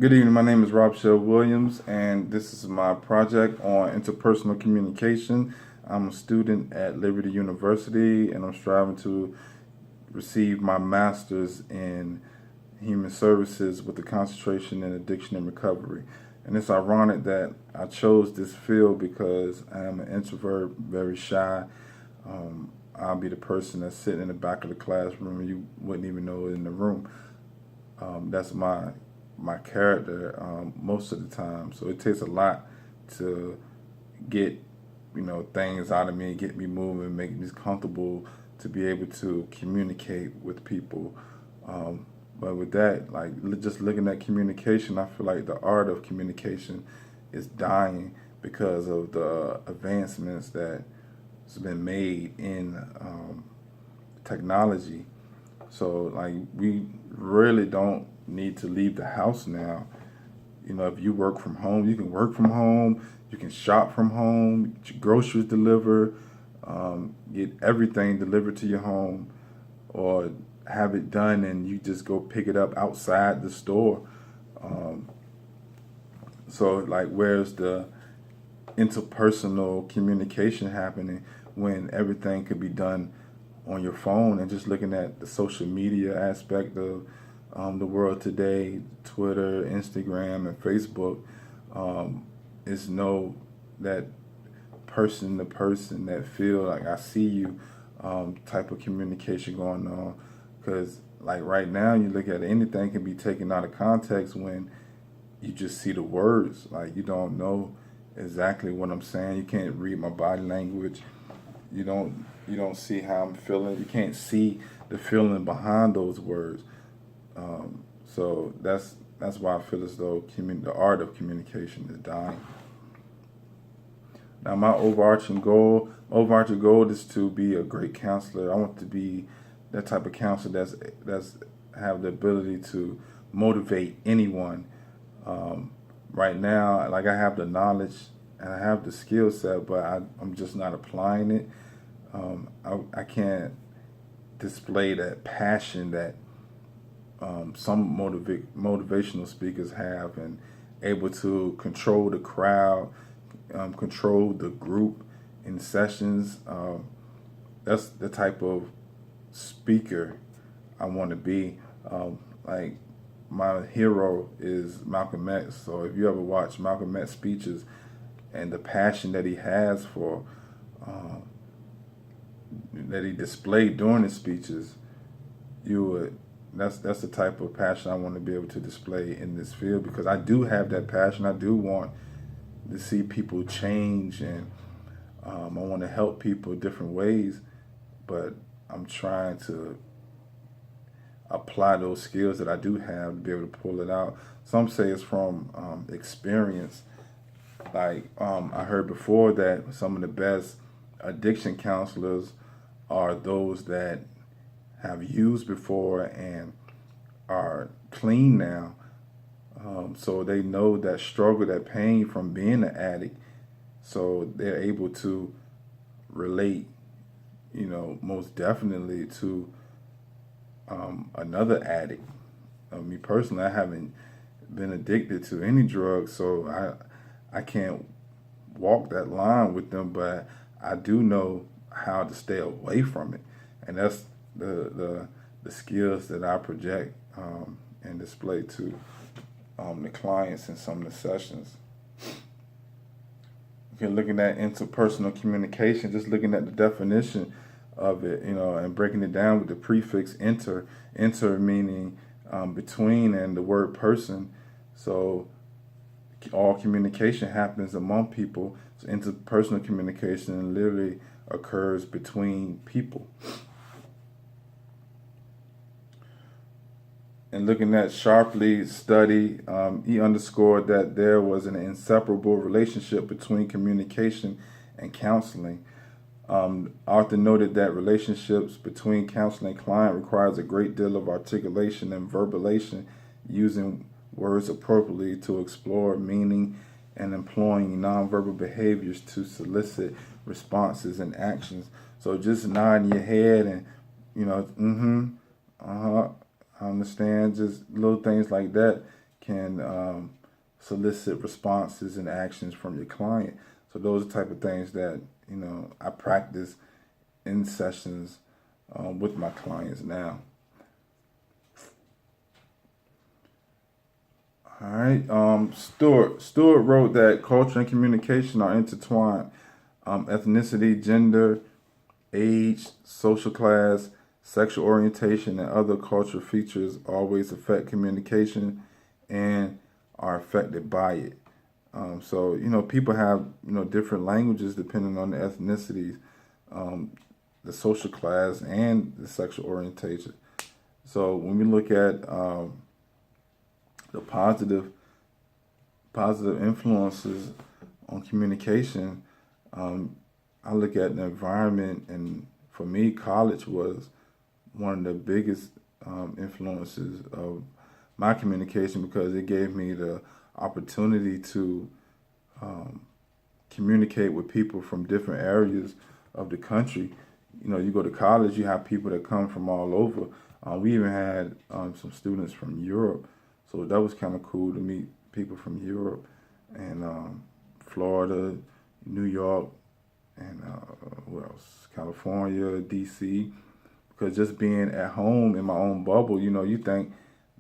Good evening. My name is Rob Shell Williams, and this is my project on interpersonal communication. I'm a student at Liberty University, and I'm striving to receive my master's in human services with a concentration in addiction and recovery. And it's ironic that I chose this field because I am an introvert, very shy. I'll be the person that's sitting in the back of the classroom and you wouldn't even know it in the room. That's my character most of the time. So it takes a lot to get things out of me, get me moving, make me comfortable to be able to communicate with people. But with that, like just looking at communication, I feel like the art of communication is dying because of the advancements that has been made in technology. So like we really don't need to leave the house now. If you work from home, you can work from home, you can shop from home, get your groceries delivered, get everything delivered to your home, or have it done and you just go pick it up outside the store. So like where's the interpersonal communication happening when everything could be done on your phone? And just looking at the social media aspect of the world today, Twitter, Instagram, and Facebook, is no that person to person, that feel like I see you type of communication going on. Because like right now, you look at it, anything can be taken out of context when you just see the words. Like you don't know exactly what I'm saying. You can't read my body language. You don't see how I'm feeling. You can't see the feeling behind those words. So that's why I feel as though the art of communication is dying. Now, my overarching goal is to be a great counselor. I want to be that type of counselor that's have the ability to motivate anyone. Right now, like I have the knowledge and I have the skill set, but I'm just not applying it. I can't display that passion that some motivational speakers have, and able to control the crowd, control the group in sessions. That's the type of speaker I want to be. Like my hero is Malcolm X. So if you ever watch Malcolm X speeches and the passion that he has for that he displayed during his speeches, you would that's the type of passion I want to be able to display in this field, because I do have that passion. I do want to see people change, and I want to help people different ways, but I'm trying to apply those skills that I do have to be able to pull it out. Some say it's from experience. Like I heard before that some of the best addiction counselors are those that have used before and are clean now. So they know that struggle, that pain from being an addict. So they're able to relate, most definitely to another addict. Me personally, I haven't been addicted to any drugs, so I can't walk that line with them, but I do know how to stay away from it, and that's the skills that I project and display to the clients in some of the sessions. If you're looking at interpersonal communication, just looking at the definition of it, and breaking it down with the prefix inter meaning between, and the word person. So all communication happens among people. So interpersonal communication literally occurs between people. And looking at Sharpley's study, he underscored that there was an inseparable relationship between communication and counseling. Arthur noted that relationships between counselor and client requires a great deal of articulation and verbalization, using words appropriately to explore meaning and employing nonverbal behaviors to solicit responses and actions. So just nodding your head and, mm-hmm, uh-huh, I understand, just little things like that can solicit responses and actions from your client. So those are the type of things that, I practice in sessions with my clients now. All right. Stewart wrote that culture and communication are intertwined. Ethnicity, gender, age, social class, sexual orientation, and other cultural features always affect communication and are affected by it. So people have different languages depending on the ethnicities, the social class, and the sexual orientation. So when we look at the positive influences on communication, I look at the environment, and for me, college was one of the biggest influences of my communication, because it gave me the opportunity to communicate with people from different areas of the country. You go to college, you have people that come from all over. We even had some students from Europe, so that was kind of cool to meet people from Europe and Florida, New York, and where else? California, DC. Because just being at home in my own bubble, you think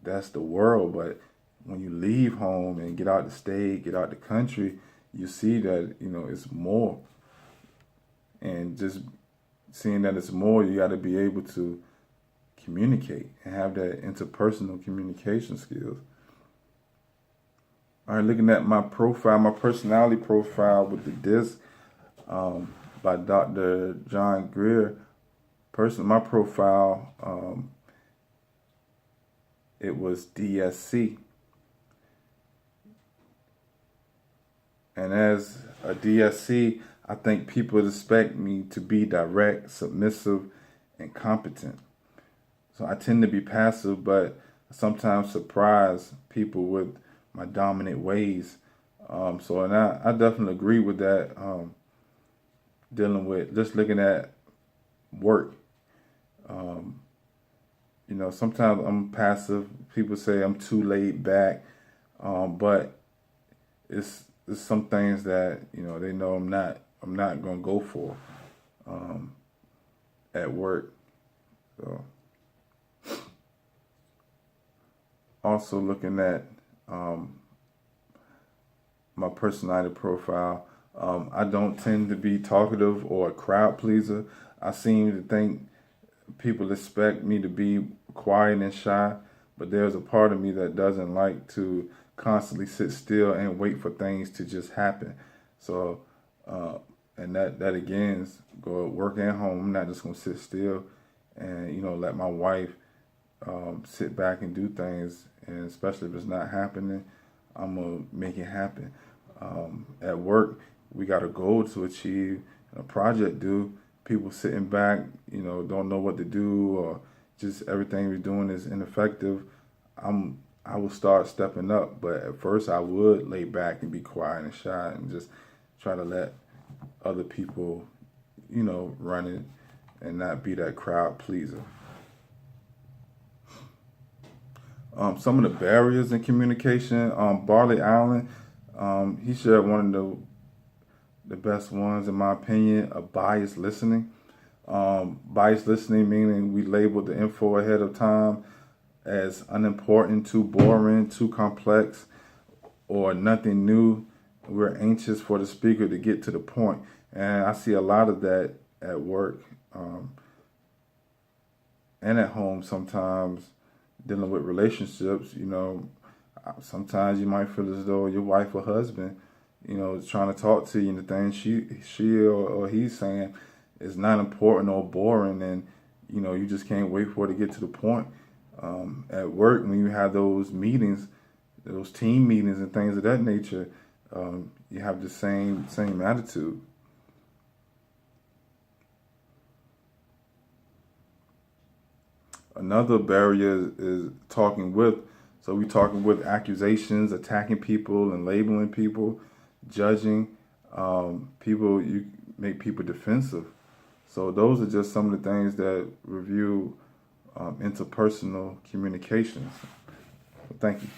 that's the world, but when you leave home and get out the state, get out the country, you see that it's more. And just seeing that it's more, you got to be able to communicate and have that interpersonal communication skills. All right, looking at my profile, my personality profile with the disc by Dr. John Greer. My profile, it was DSC. And as a DSC, I think people expect me to be direct, submissive, and competent. So I tend to be passive, but sometimes surprise people with my dominant ways. And I definitely agree with that, dealing with just looking at work. Sometimes I'm passive. People say I'm too laid back, but it's some things that they know I'm not gonna go for at work. So also looking at my personality profile, I don't tend to be talkative or a crowd pleaser. I seem to think people expect me to be quiet and shy, but there's a part of me that doesn't like to constantly sit still and wait for things to just happen. So, and that again is go work at home. I'm not just gonna sit still and let my wife sit back and do things. And especially if it's not happening, I'm gonna make it happen. At work, we got a goal to achieve, a project due. People sitting back, don't know what to do, or just everything we're doing is ineffective. I will start stepping up, but at first I would lay back and be quiet and shy and just try to let other people, run it and not be that crowd pleaser. Some of the barriers in communication, Barley Allen, he shared one of the best ones, in my opinion, of biased listening. Biased listening meaning we label the info ahead of time as unimportant, too boring, too complex, or nothing new. We're anxious for the speaker to get to the point. And I see a lot of that at work and at home sometimes, dealing with relationships. Sometimes you might feel as though your wife or husband, is trying to talk to you, and the thing she or he's saying is not important or boring, and you just can't wait for it to get to the point. At work, when you have those meetings, those team meetings and things of that nature, you have the same attitude. Another barrier is talking with. So we talking with accusations, attacking people and labeling people, judging people. You make people defensive. So those are just some of the things that review interpersonal communications. Thank you.